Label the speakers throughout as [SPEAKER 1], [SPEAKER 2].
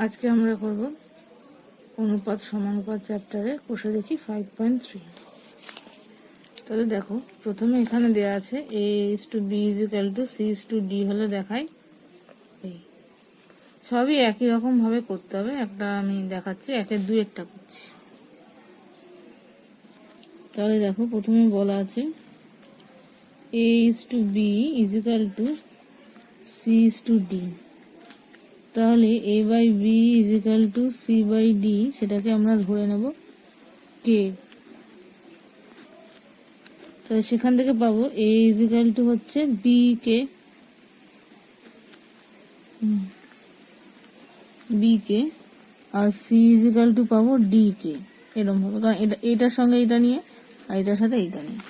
[SPEAKER 1] আজকে আমরা করব অনুপাত সমানুপাত চ্যাপ্টারে কোষে দেখি 5.3। তাহলে দেখো, প্রথমে এখানে দেওয়া আছে a:b=c:d হলে দেখাই। এই সবই একই রকম ভাবে করতে হবে। একটা আমি দেখাচ্ছি, একের দুই একটা করছি। তাহলে দেখো, প্রথমে বলা আছে a:b=c:d। তাহলে a/b=c/d, সেটাকে আমরা ধরে নেব k। তাহলে সেখান থেকে পাবো a হচ্ছে bk আর c পাবো dk। এরকম হবে, কারণ এটার সঙ্গে এটা নিয়ে আর এটার সাথে এইটা নিয়ে।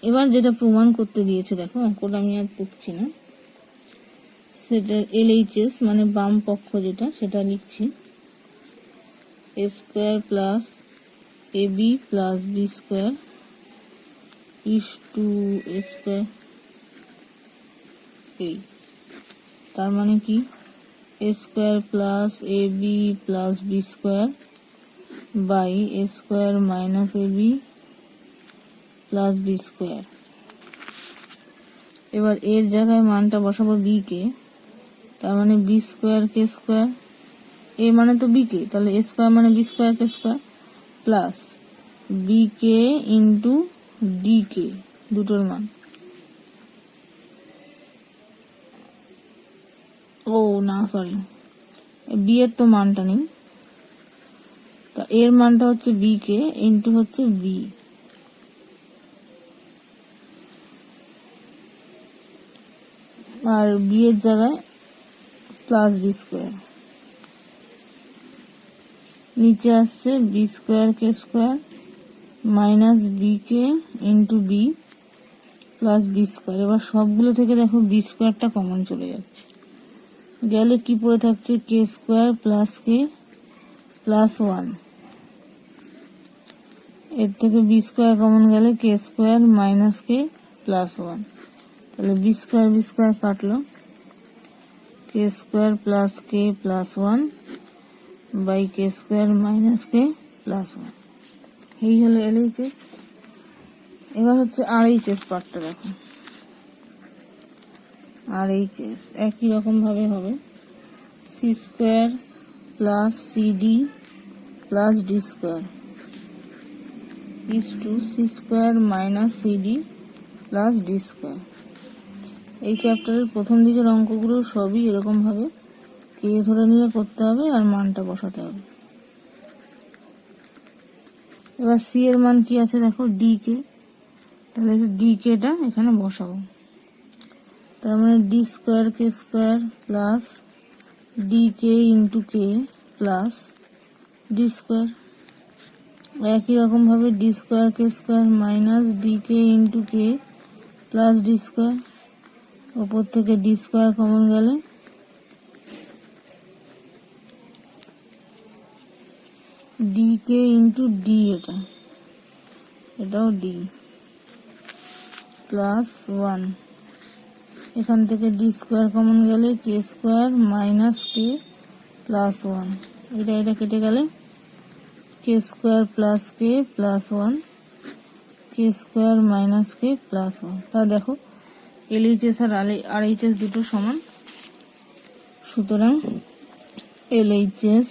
[SPEAKER 1] এবার যেটা প্রমাণ করতে দিয়েছে, দেখো অঙ্কটা আমি আর লিখছি না, সেটার LHS মানে বাম পক্ষ যেটা, সেটা লিখছি। a square plus ab plus b square is to a square. এই তার মানে কি, a square plus ab plus b square by a square minus ab plus b square. এবার এর জায়গায় মানটা বসাবো b কে, তার মানে b square K square, a মানে তো b কে, তাহলে a স্কোয়ার মানে b square K square plus b K into d কে, দুটোর মান। ও না, সরি, b এর তো মানটা নেই, তা এর মানটা হচ্ছে b কে ইন্টু হচ্ছে b, আর b এর জায়গায় প্লাস b স্কোয়ার। নিচে আসছে b square K square minus b K into b plus b square. এবার সবগুলো থেকে দেখো b স্কোয়ারটা কমন চলে যাচ্ছে, গেলে কি পড়ে থাকছে, K square plus K plus 1। এর থেকে b স্কোয়ার কমন গেলে K square minus K plus 1। তাহলে b স্কোয়ার কাটলো, K square plus K plus 1 by K square minus K plus 1। এই হলো LHS। এবার হচ্ছে RHS পার্টটা দেখো। RHS একই রকম ভাবে হবে, c square plus CD plus D square is to C square minus CD plus D square. এই চ্যাপ্টারের প্রথম দিকের অঙ্কগুলো সবই এরকম ভাবে কে ধরে নিয়ে করতে হবে আর মানটা বসাতে হবে। এবার সি এর মান কি আছে দেখো, ডি কে, তাহলে ডি কেটা এখানে বসাবো। তার মানে D square K square plus D কে into k plus D square. একই রকম ভাবে D square K square minus D কে into k plus D square. ওপর থেকে ডি স্কোয়ার কমন গেলে ডি কে ইন্টু ডি, এটাও ডি প্লাস 1। এখান থেকে ডি স্কোয়ার কমন গেলে K square minus K plus 1। এটা কেটে গেলে K square plus K plus 1, কে স্কোয়ার মাইনাস কে প্লাস 1। তা দেখো LHS আর RHS দুটো সমান, সুতরাং LHS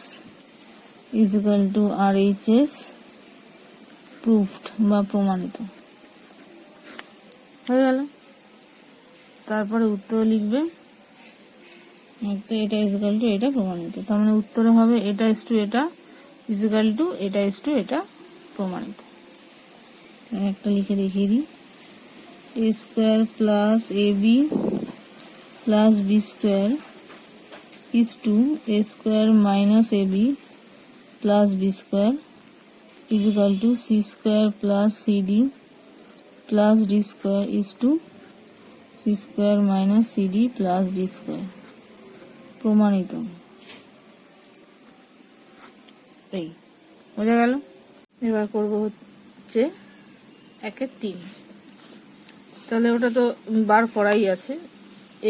[SPEAKER 1] is equal to RHS proofed বা প্রমাণিত হয়ে গেল। তারপরে উত্তর লিখবে, এটা ইজ ইকুয়াল টু এটা প্রমাণিত। তার মানে উত্তরে হবে এটা ইজ টু এটা ইজ ইকুয়াল টু এটা ইজ টু এটা প্রমাণিত। একটা লিখে দেখিয়ে দিই, A square plus ab plus B square is to A square minus ab plus B square is equal to C square plus CD plus D square is to C square minus CD plus D square প্রমাণিত। এই বোঝা গেল। এবার করবো হচ্ছে 1/3। তাহলে ওটা তো বার করাই আছে,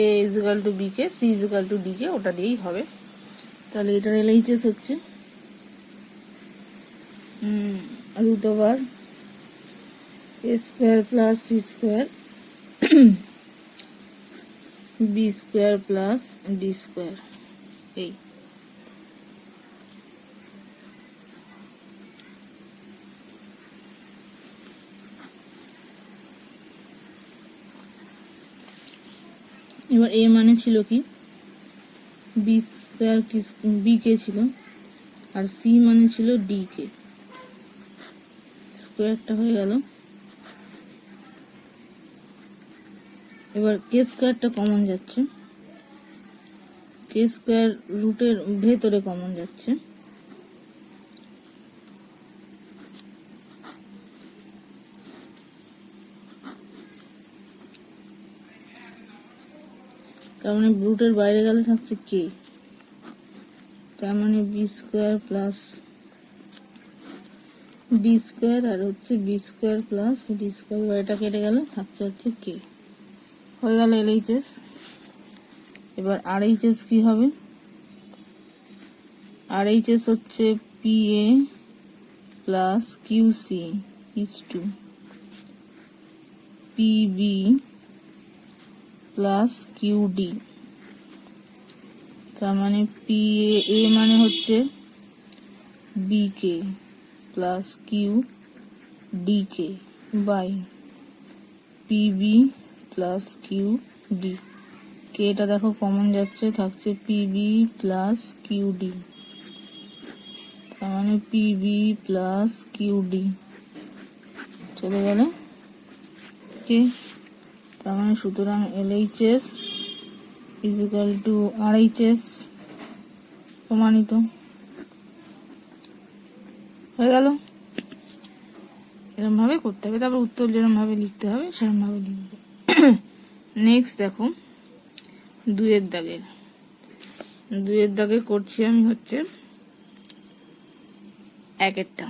[SPEAKER 1] a is equal to B K, C is equal to D K, ওটা দিয়েই হবে। তাহলে এটার এলএইচএস হচ্ছে root over A square plus C square B square plus D square. এই এবার এ মানে ছিল কি, বি স্কোয়ার বি কে ছিল, আর সি মানে ছিল ডি কে। স্কোয়ারটা হয়ে গেল। এবার কে স্কোয়ারটা কমন যাচ্ছে, কে স্কোয়ার রুটের ভেতরে কমন যাচ্ছে, তার মানে রুটের বাইরে গেলে থাকছে কে, তার মানে B square plus D square আর হচ্ছে B square plus D square, এটা কেটে গেল, থাকছে হচ্ছে কে। হয়ে গেল এলএইচএস। এবার আরএইচএস কি হবে, আরএইচএস হচ্ছে p a plus q c is to p b plus q d. তার মানে পি এ মানে হচ্ছে বি কে প্লাস কিউ ডি কে by p b plus q d. কেটা দেখো কমন যাচ্ছে, থাকছে p b plus q d, তার মানে p b plus q d চলে গেল কে। তার মানে সুতরাং LHS is equal to RHS প্রমাণিত হয়ে গেল। এরকম ভাবে করতে হবে, তারপর উত্তর যেরকম ভাবে লিখতে হবে সেরকম ভাবে লিখবে। নেক্সট দেখো দুইয়ের দাগে করছি আমি হচ্ছে একেরটা।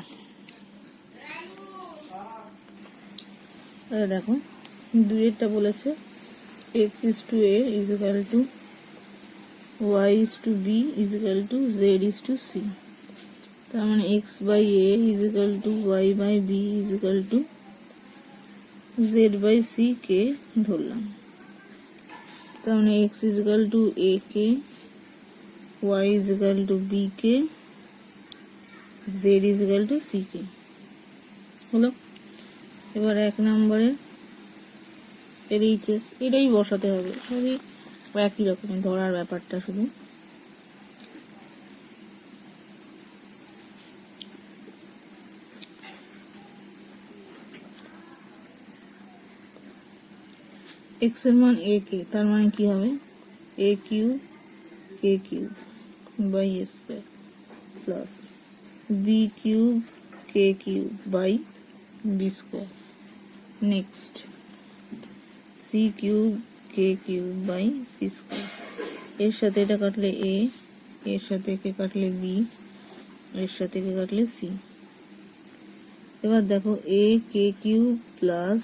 [SPEAKER 1] দেখো দুইয়েরটা বলেছে x is to a is equal to y is to b is equal to z is to c। তার মানে x by a is equal to y by b is equal to z by c কে ধরলাম। তার মানে x is equal to a K, y is equal to b K, z is equal to c কে হলো। এবার এক নম্বরে LHS এটাই বসাতে হবে, সবই একই রকমের ধরার ব্যাপারটা শুধু। এক্স এর মান এ কে, তার মানে কি হবে A cube K cube by A square plus B cube K cube by B square. Next C cube K cube by C square. এর সাথে এটা কাটলে এ, এর সাথে কে কাটলে বি, এর সাথে কে কাটলে সি। এবার দেখো A K cube plus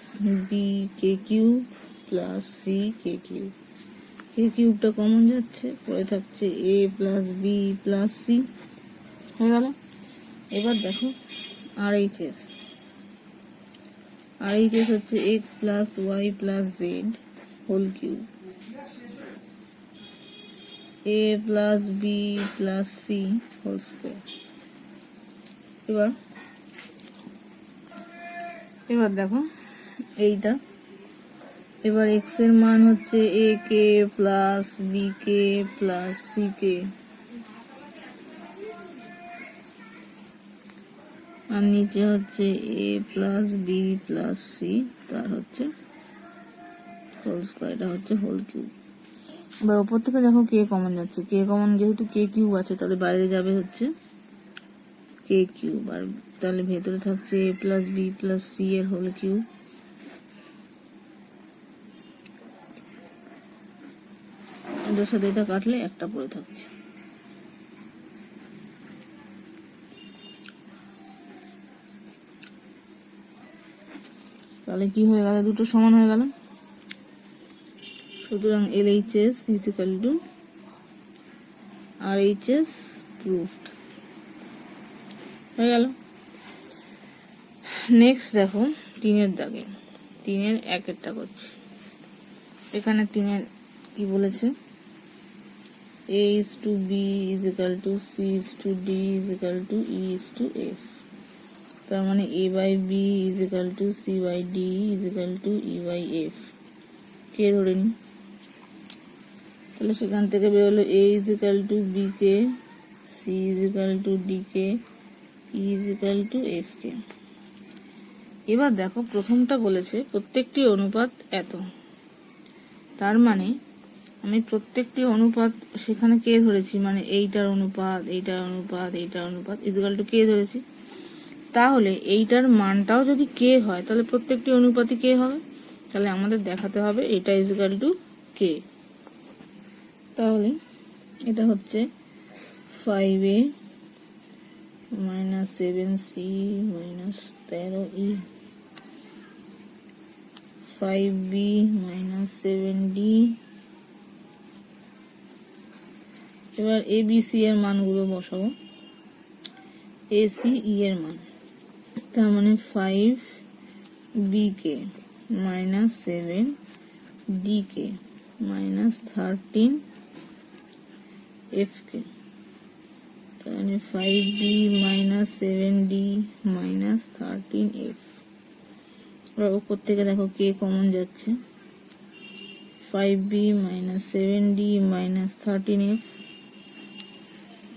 [SPEAKER 1] B K cube plus C K cube, K কিউবটা কমন যাচ্ছে, পরে থাকছে A plus B plus C হয়ে গেল। এবার দেখো আরএইচএস, আরএইচএস হচ্ছে X plus Y plus Z whole cube, A plus B plus C whole square. এবার দেখো এইটা, এবার এক্স এর মান হচ্ছে A K plus B K plus C K, আর নিচে হচ্ছে A plus B plus C তার হচ্ছে হোল স্কয়ার, এটা হচ্ছে হোল কিউব। এবার উপর থেকে দেখো কে কমন যাচ্ছে, কে কমন যেহেতু কে কিউব আছে তাহলে বাইরে যাবে হচ্ছে কে কিউব, আর তাহলে ভেতরে থাকছে A plus B plus C এর হোল কিউব। এটার সাথে এটা কাটলে একটা পড়ে থাকছে। তাহলে কি হয়ে গেল, দুটো সমান হয়ে গেল। সুতরাং LHS is equal to RHS proved হয়ে গেল। নেক্সট দেখো 3 দাগে 3 1টা করছি। এখানে 3 কি বলেছে, a is to b is equal to c is to d is equal to e is to f। তার মানে a by b is equal to c by d is equal to e by f কে ধরে নি। তাহলে সেখান থেকে বেরোলো a is equal to b K, c is equal to d K, e is equal to f কে। এবার দেখো প্রথমটা বলেছে প্রত্যেকটি অনুপাত এত, তার মানে আমি প্রত্যেকটি অনুপাত সেখানে কে ধরেছি, মানে এইটার অনুপাত এইটার অনুপাত এইটার অনুপাত ইকুয়াল টু কে ধরেছি। তাহলে এইটার মানটাও যদি কে হয় তাহলে প্রত্যেকটি অনুপাতই কে হবে, তাহলে আমাদের দেখাতে হবে এটা ইকুয়াল টু কে। তাহলে এটা হচ্ছে 5a - 7c - 13e, 5b - 7d। এবার এ বি সি এর মানগুলো বসাবো, এ সি ই এর মান, তার মানে 5b কে - 7d কে - 13f কে, তার মানে 5b - 7d - 13f। এবার উপর থেকে দেখো কে কমন যাচ্ছে, 5b - 7d - 13f,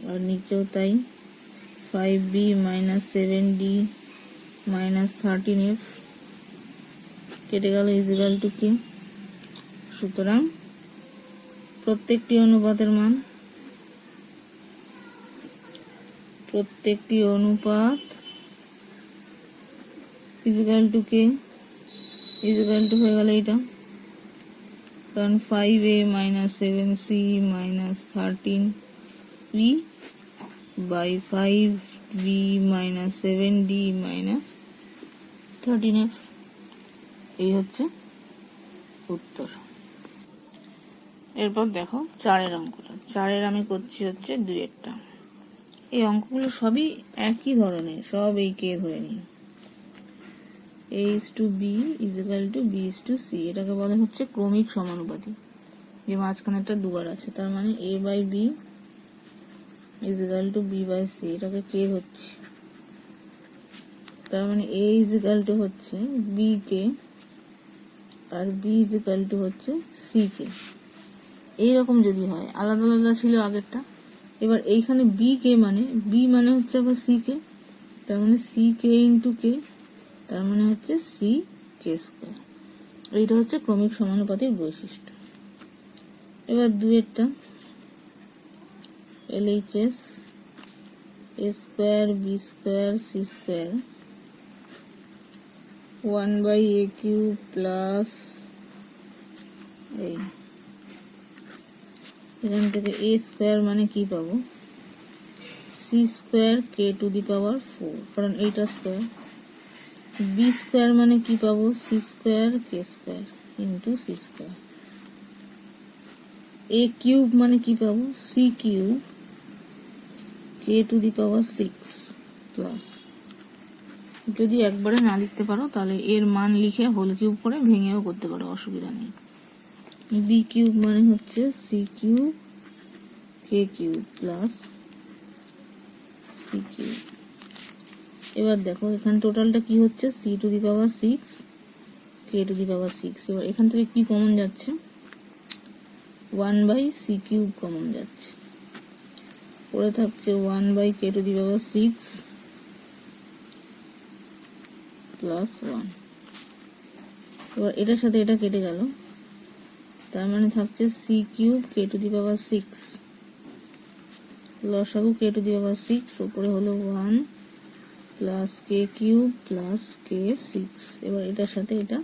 [SPEAKER 1] আর নিচেও তাই 5b - 7d - 13f কেটে গেল ইকুয়াল টু কে। সুতরাং প্রত্যেকটি অনুপাতের মান, প্রত্যেকটি অনুপাত equal to K, equal to হয়ে গেল এটা, কারণ 5a - 7c - 13e by 5b - 7d - 13f, এই হচ্ছে উত্তর। এরপর দেখো 4 অঙ্কটা, 4 আমি করছি হচ্ছে 2টা। এই অঙ্কগুলো সবই একই ধরনের, সব এই কে ধরে নিই। a is to b is equal to b is to c, এটাকে বলা হচ্ছে ক্রমিক সমানুপাতি, যে মাঝখানে একটা দুবার আছে, তার মানে a by b is equal to b by c, এটাকে কে হচ্ছে, তার মানে a is equal to হচ্ছে b K R b is equal to হচ্ছে c কে। এইরকম যদি হয়, আলাদা আলাদা ছিল আগেরটা, এবার এইখানে b কে মানে b মানে হচ্ছে আবার c কে, তার মানে c কে ইন্টু কে, তার মানে হচ্ছে c কে স্কয়ার। এইটা হচ্ছে ক্রমিক সমানুপাতির বৈশিষ্ট্য। এবার 2টা LHS a square b square c square 1/a cube plus এই, এখান থেকে a স্কয়ার মানে কি পাবো, c square k to the power 4, কারণ এইটা স্কয়ার। b স্কয়ার মানে কি পাবো, c square k square into c square. a cube মানে কি পাবো, c cube k to the power 6 plus, যদি একবারে না লিখতে পারো তাহলে এর মান লিখে হোল কিউব করে ভেঙেও করতে পারো, অসুবিধা নেই। b কিউব মানে হচ্ছে c cube k cube plus c cube. এবার দেখো এখানে টোটালটা কি হচ্ছে, c to the power 6 k to the power 6। এবার এখান থেকে কি কমন যাচ্ছে, 1/c কিউব কমন যাচ্ছে, পরে থাকছে 1/k two the power 6 plus 1। এবার এটার সাথে এটা কেটে গেল, তার মানে থাকছে c cube k to the power 6, লসাগু k টু দি পাওয়ার 6, উপরে হলো 1 plus k cube plus k 6। এবার এটার সাথে এটা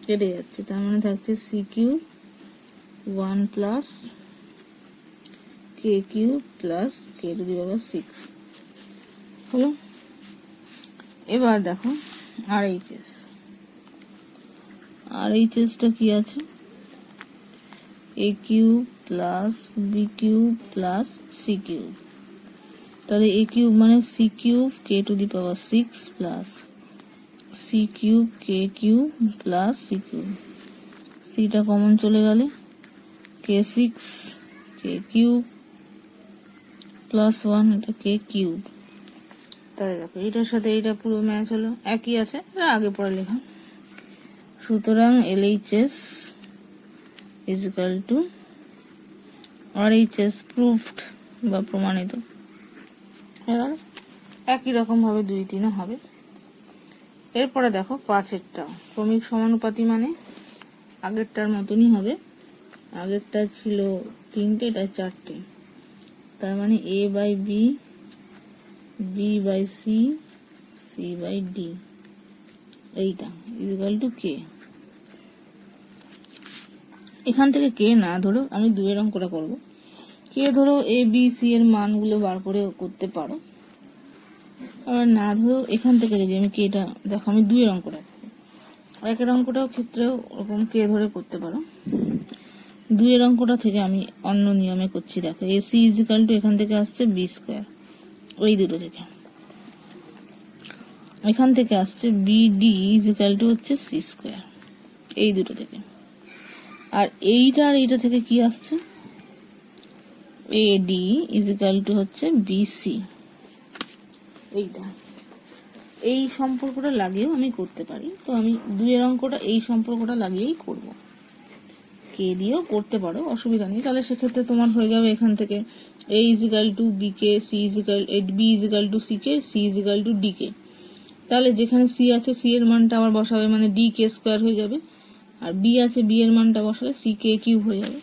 [SPEAKER 1] কেটে যাচ্ছে, তার মানে থাকছে c cube 1 plus k cube plus k to the power 6 হলো। এবার দেখো RHS টা কি আছে, a cube plus b cube plus c cube তাহলে a কিউব মানে c cube k to the power 6 plus c cube k cube plus c cube, cটা common চলে গেলে k6 k কিউব প্লাস 1, এটা k কিউব। তাহলে দেখো এটার সাথে এটা পুরো ম্যাচ হলো, একই আছে, এটা আগে পরে লেখা। সুতরাং LHS is equal to RHS proved বা প্রমাণিত। একই রকম ভাবে 2, 3 হবে। এরপরে দেখো 5এরটা ক্রমিক সমানুপাতি মানে আগেরটার মতনই হবে। আগেরটা ছিল 3টে, এটা 4টে। তার মানে a by b, b by c, c by d, এইটা ইকুয়াল টু k। এখান থেকে k না ধরো, আমি 2 এর অঙ্কটা করবো। k ধরো a b c এর মানগুলো বার করে করতে পারো, আর না ধরো এখান থেকে যদি আমি kটা দেখো, আমি 2 এর অঙ্কটা করবো। একের অঙ্কটাও ক্ষেত্রেও ওরকম k ধরে করতে পারো। 2 এর অঙ্কটা থেকে আমি অন্য নিয়মে করছি। দেখো ac ইজ ইকুয়াল টু এখান থেকে আসছে b স্কয়ার, ওই দুটো থেকে। এখান থেকে আসছে bd ইজ ইকুয়াল টু হচ্ছে c স্কয়ার, এই দুটো থেকে। আর এইটা আর এইটা থেকে কি আসছে, AD ইজ ইকুয়াল টু হচ্ছে BC। এইটা, এই সম্পর্কটা লাগিয়েও আমি করতে পারি। তো আমি 2 এর অঙ্কটা এই সম্পর্কটা লাগিয়েই করব। k দিয়েও করতে পারো, অসুবিধা নেই। তাহলে সেক্ষেত্রে তোমার হয়ে যাবে এখান থেকে A is equal two BK, C is equal B is equal two CK, C is equal two DK। তাহলে যেখানে C আছে C এর মানটা আবার বসাবে, মানে DK স্কয়ার হয়ে যাবে। আর B আছে B এর মানটা বসালে CK কিউব হয়ে যাবে,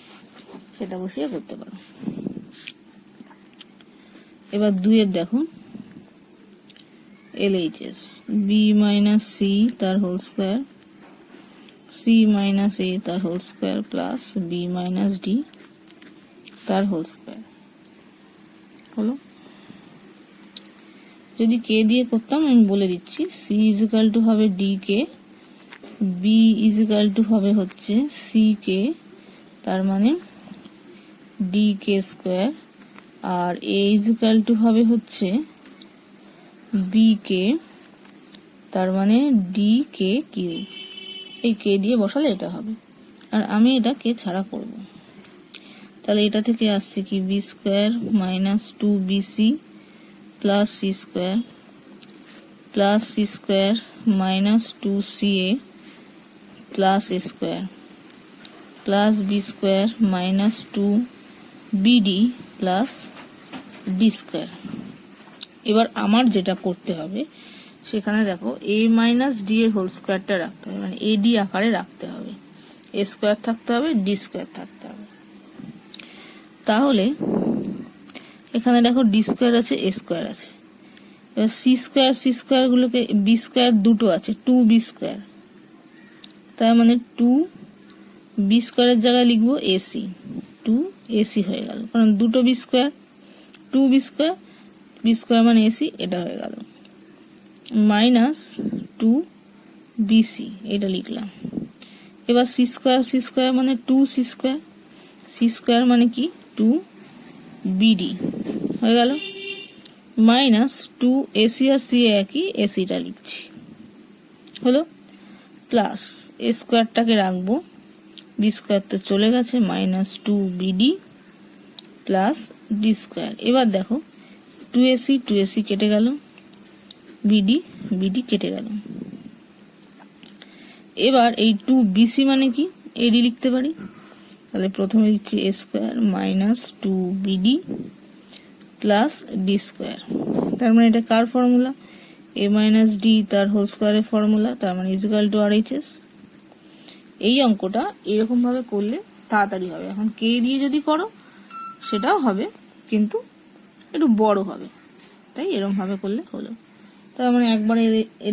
[SPEAKER 1] সেটা বসিয়ে করতে পারো। এবার 2 এর দেখো LHS b মাইনাস c তার whole square, c minus a তার whole square plus b minus d তার হোল স্কয়ার হলো। যদি k দিয়ে করতাম, আমি বলে দিচ্ছি, c ইজ ইকুয়াল টু হবে dk, b is equal to হবে হচ্ছে ck, তার মানে dk স্কয়ার, আর a ইজ ইকুয়াল টু হবে হচ্ছে bk, তার মানে dk কিউব। এই k দিয়ে বসালে এটা হবে, আর আমি এটা k ছাড়া করব। তাহলে এটা থেকে আসছে কি b square minus 2bc plus c square plus c square minus 2ca plus a square plus b square minus 2bd plus d square. এবার আমার যেটা করতে হবে, সেখানে দেখো a মাইনাস d এর হোল স্কয়ারটা রাখতে হবে, মানে ad আকারে রাখতে হবে, a স্কয়ার থাকতে হবে, d স্কয়ার থাকতে হবে। তাহলে এখানে দেখো d স্কয়ার আছে, a স্কয়ার আছে। এবার c স্কয়ার গুলোকে, b স্কয়ার দুটো আছে, 2b স্কয়ার, তার মানে 2b স্কয়ারের জায়গায় লিখবো ac, 2ac হয়ে গেল, কারণ দুটো b square, 2b square, b square মানে ac, এটা হয়ে গেল। মাইনাস 2bc, এটা লিখলাম। এবার c স্কয়ার মানে 2c স্কয়ার, c স্কয়ার মানে কি 2bd হয়ে গেল, মাইনাস 2ac আর c একই, এসিটা লিখছি হলো, প্লাস a স্কয়ারটাকে রাখবো, b স্কয়ার তো চলে গেছে, minus 2bd plus d square. এবার দেখো 2ac কেটে গেল, bd কেটে গেল। এবার এই 2bc মানে কি, ad লিখতে পারি। তাহলে প্রথমে লিখছি a square minus 2bd plus d square. তার মানে এটা কার ফর্মুলা, a মাইনাস d তার হোল স্কয়ারের ফর্মুলা, তার মানে ইজ ইকুয়াল টু RHS। এই অঙ্কটা এরকম ভাবে করলে তাড়াতাড়ি হবে। এখন k দিয়ে যদি করো সেটাও হবে, কিন্তু একটু বড় হবে, তাই এরকম ভাবে করলে হলো। তার মানে একবার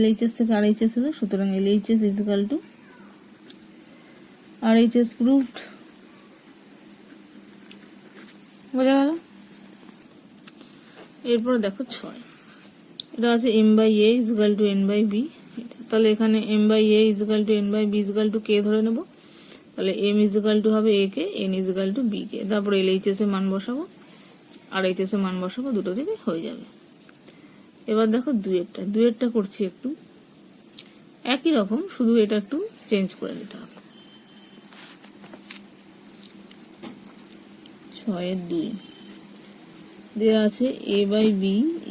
[SPEAKER 1] LHS থেকে RHS হলো, সুতরাং LHS is equal to RHS proved. বোঝা গেল? এরপর দেখো 6, এটা আছে m/a is equal two n/b। তাহলে এখানে m/a is equal two n/b is equal to k ধরে নেব। তাহলে m ইজ ইকুয়াল টু হবে a K, n is equal two b কে। তারপর LHS এর মান বসাবো, RHS এর মান বসাবো, দুটো দিকে হয়ে যাবে। এবার দেখো দুয়েরটা করছি একটু একই রকম, শুধু এটা একটু চেঞ্জ করে নিতে হবে। 6/2 দেওয়া আছে a/b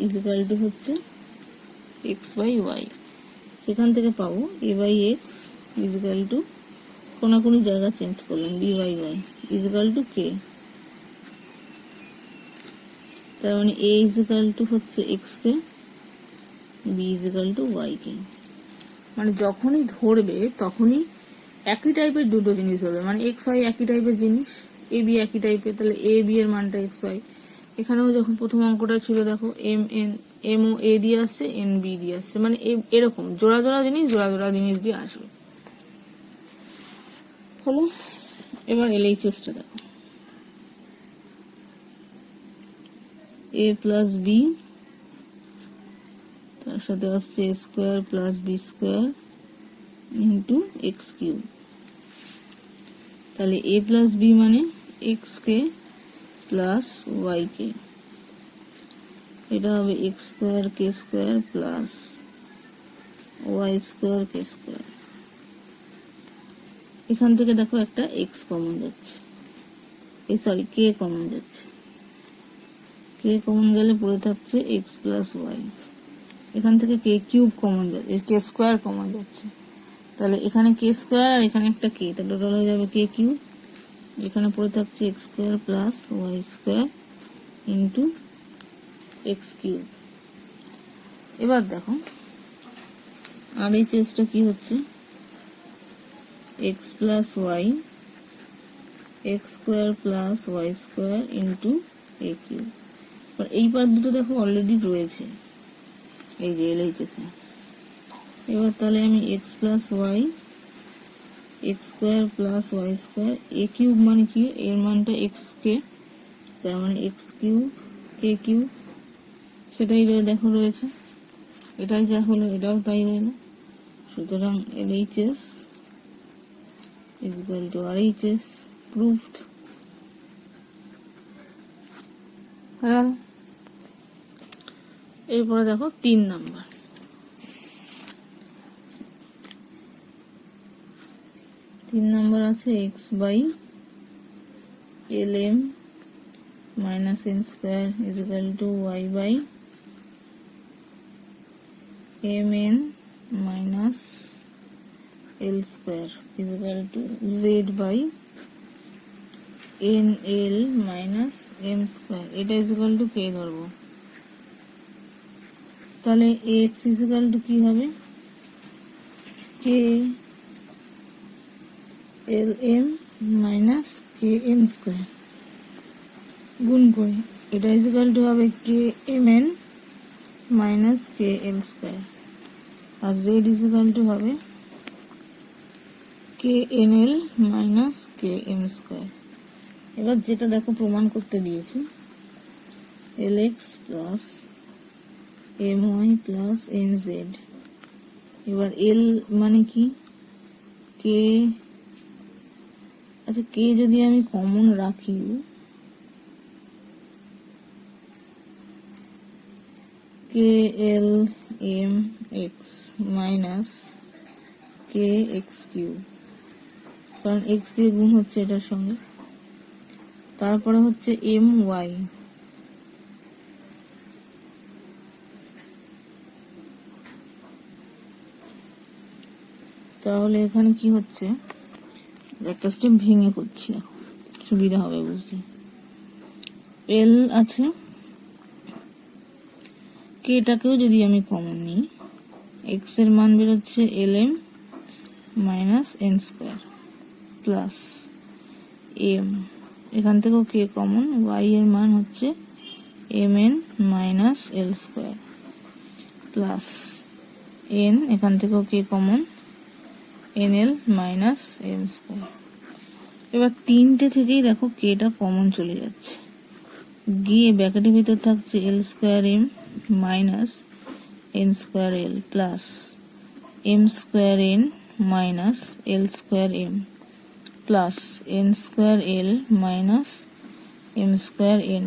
[SPEAKER 1] ইকুয়াল টু হচ্ছে x/y। সেখান থেকে পাবো a/x ইকুয়াল টু কোনাকুনি জায়গা চেঞ্জ করলাম, b/y ইকুয়াল টু k। তার মানে a ইকুয়াল টু হচ্ছে x K, b equal to y কে। মানে যখনই ধরবে তখনই একই টাইপের দুটো জিনিস হবে, মানে এক্স ওয়াই একই টাইপের জিনিস, এ বি একই টাইপের, তাহলে এ বি এর মানটা এক্স ওয়াই। এখানেও যখন প্রথম অঙ্কটা ছিল দেখো এম ও এ দিয়ে আসছে, এন বি দিয়ে আসছে, মানে এরকম জোড়া জোড়া জিনিস দিয়ে আসবে। হলো। এবার এলএইচএসটা দেখো, এ প্লাস বি তার সাথে আসছে A square plus B square into X cube. তাহলে এ প্লাস বি মানে X K plus Y K, এটা হবে x square K square plus Y square K square. এখান থেকে দেখো একটা এক্স কমন যাচ্ছে, কে কমন যাচ্ছে, কে কমন গেলে পড়ে থাকছে এক্স প্লাস ওয়াই। এখান থেকে কে কিউব কমন যাচ্ছে, কে স্কোয়ার কমন যাচ্ছে, তাহলে এখানে কে স্কোয়ার আর এখানে একটা কে, তাহলে টোটাল হয়ে যাবে কে কিউব। এখানে পড়ে থাকছে X square plus Y square into X cube. এবার দেখো RHSটা কি হচ্ছে, X plus Y x square plus Y square into A cube. এই পার্ট দুটো দেখো অলরেডি রয়েছে এই যে LHS এ। এবার তাহলে আমি x plus Y x square plus Y square, a cube মানে কি, এর মানটা এক্স কে, তার মানে এক্স কিউব কে কিউব, সেটাই দেখো রয়েছে, এটাই যা হলো এটাও তাই রইল। সুতরাং LHS equal to RHS proved. এরপরে দেখো 3 নাম্বার। 3 নাম্বার আছে x by lm minus n square equal to y by mn minus l square equal to z by nl minus m square, এটা ইকুয়াল টু কে ধরবো। তাহলে x equal to কি হবে, k l m minus k n square গুণ করি, এটা equal to হবে k m n minus k l square, আর জেড ইকুয়াল টু হবে k n l minus k m square. এবার যেটা দেখো প্রমাণ করতে দিয়েছি, l x plus m y plus n z. এবার এল মানে কি, কে, আচ্ছা কে যদি আমি কমন রাখি, কে এল এম এক্স মাইনাস কে এক্স কিউব, কারণ এক্স দিয়ে গুণ হচ্ছে এটার সঙ্গে, তারপরে হচ্ছে এম ওয়াই, তাহলে এখানে কি হচ্ছে, একটা স্টেপ ভেঙে করছি এখন সুবিধা হবে বুঝতে। এল আছে, কেটাকেও যদি আমি কমন নিই, এক্স এর মান বেরোচ্ছে l m minus n square plus m, এখান থেকেও কে কমন, ওয়াই এর মান হচ্ছে m n minus l square plus n, এখান থেকেও k common n l minus m square. এবার তিনটে থেকেই দেখো কেটা কমন চলে যাচ্ছে, গিয়ে ব্র্যাকেটের ভিতর থাকছে l square m minus n square l plus m square n minus l square m plus n square l minus m square n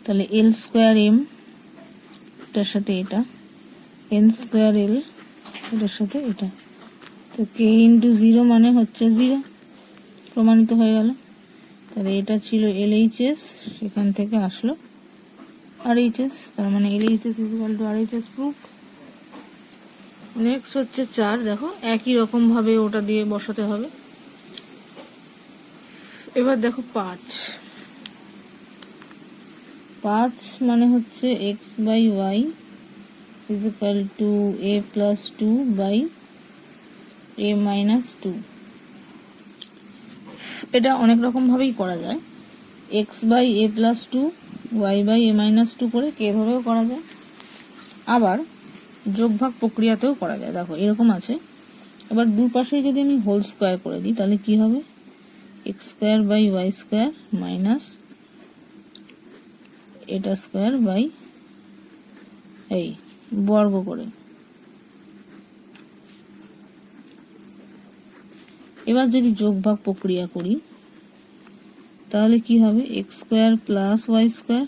[SPEAKER 1] তাহলে এল স্কোয়ার এম এটার সাথে এটা, এন স্কোয়ার এল এটার সাথে এটা, তো কে ইন্টু জিরো মানে হচ্ছে জিরো, প্রমাণিত হয়ে গেল। তাহলে এটা ছিল এলএইচএস, সেখান থেকে আসলো আরএইচএস, তার মানে LHS equal to RHS proof. Next হচ্ছে 4, দেখো একই রকম ভাবে ওটা দিয়ে বসাতে হবে। এবার দেখো 5 মানে হচ্ছে x by y equal to a plus 2 by a minus 2। এটা অনেক রকম ভাবেই করা যায়, x by a plus 2, y by a minus 2 করে কে ভাবেও করা যায়, আবার যোগভাগ প্রক্রিয়াতেও করা যায়। দেখো এরকম আছে। এবার দুপাশেই যদি আমি হোল স্কোয়ার করে দিই তাহলে কি হবে, x square by y square minus এটা স্কোয়ার বাই এই বর্গ করে। এবার যদি যোগভাগ প্রক্রিয়া করি তাহলে কি হবে, x square plus Y square,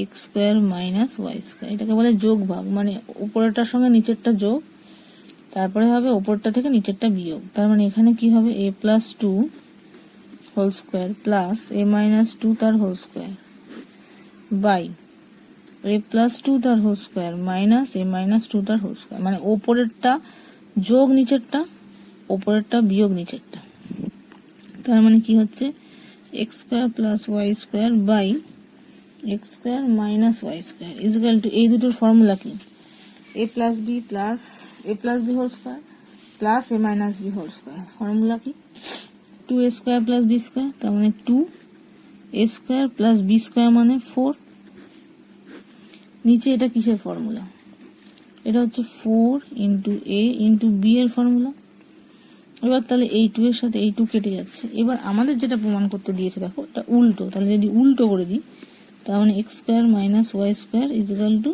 [SPEAKER 1] x square minus y square. এটাকে বলে যোগভাগ, মানে উপরেরটার সঙ্গে নিচেরটা যোগ, তারপরে হবে উপরটা থেকে নিচেরটা বিয়োগ। তার মানে এখানে কি হবে, a plus 2 whole square plus a minus 2 তার whole square by a plus 2 তার whole square minus a minus 2 তার হোল স্কোয়ার। মানে ওপরেরটা যোগ নিচেরটা, ওপরেরটা বিয়োগ নিচেরটা। তার মানে কি হচ্ছে, x square plus Y square by x square minus y square equal to, এই দুটোর ফর্মুলা কি, a plus b whole square plus a minus b whole square. Formula কি, 2a square plus B square, তার মানে 2a square plus B square মানে 4। নিচে এটা কিসের ফর্মুলা, এটা হচ্ছে 4 ইন্টু এ ইন্টু বি এর ফর্মুলা। এবার তাহলে এই 2 এর সাথে এই 2 কেটে যাচ্ছে। এবার আমাদের যেটা প্রমাণ করতে দিয়েছে দেখো এটা উল্টো, তাহলে যদি উল্টো করে দিই তার মানে x square minus y square equal to,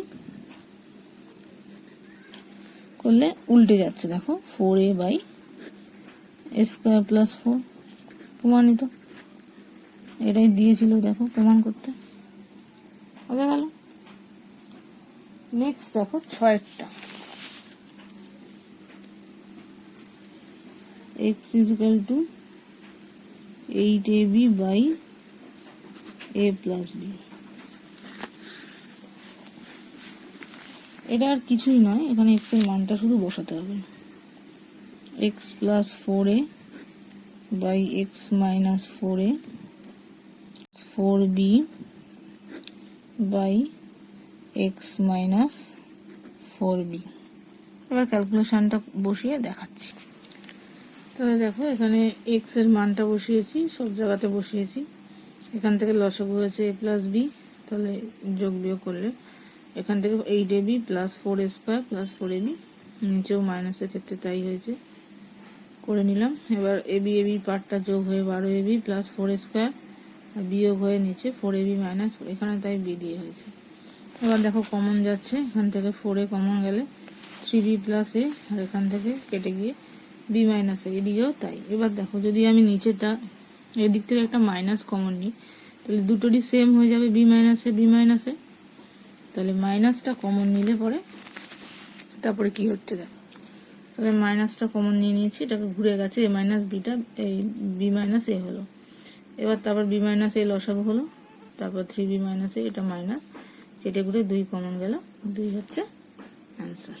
[SPEAKER 1] করলে উল্টে যাচ্ছে, দেখো 4a by A square plus 4, প্রমাণিত। এটাই দিয়েছিল দেখো প্রমাণ করতে, হয়ে গেল। নেক্সট দেখো 6টা, x equal to 8ab by a plus b। এটা আর কিছুই নয়, এখানে x এর মানটা শুধু বসাতে হবে, x plus 4a by x minus 4a 4b by x minus 4b। এবার ক্যালকুলেশনটা বসিয়ে দেখাচ্ছি। তাহলে দেখো এখানে x এর মানটা বসিয়েছি, সব জায়গাতে বসিয়েছি। এখান থেকে লসাগু হয়েছে a প্লাস b, তাহলে যোগ বিয়োগ করলে এখান থেকে 8ab plus 4a square plus 4ab, নিচেও মাইনাসের ক্ষেত্রে তাই হয়েছে, করে নিলাম। এবার ab পার্টটা যোগ হয়ে 12ab প্লাস 4a স্কোয়ার, বিয়োগ হয়ে নিচে 4ab মাইনাস 4, এখানে তাই b দিয়ে হয়েছে। এবার দেখো কমন যাচ্ছে, এখান থেকে 4a কমন গেলে 3b প্লাস a, আর এখান থেকে কেটে গিয়ে b মাইনাস a, এদিকেও তাই। এবার দেখো যদি আমি নিচেটা এদিক থেকে একটা মাইনাস কমন নিই তাহলে দুটোরই সেম হয়ে যাবে, b মাইনাস a, তাহলে মাইনাসটা কমন নিলে পরে তারপরে কি হচ্ছে দেখো, তাহলে মাইনাসটা কমন নিয়ে নিয়েছি, এটাকে ঘুরে গেছে a মাইনাস বিটা, এই b মাইনাস a হলো। এবার তারপর b মাইনাস a লসাগু হলো, তারপর 3b মাইনাস a, এটা মাইনাস, কেটে ঘুরে 2 কমন গেল, 2 হচ্ছে অ্যান্সার।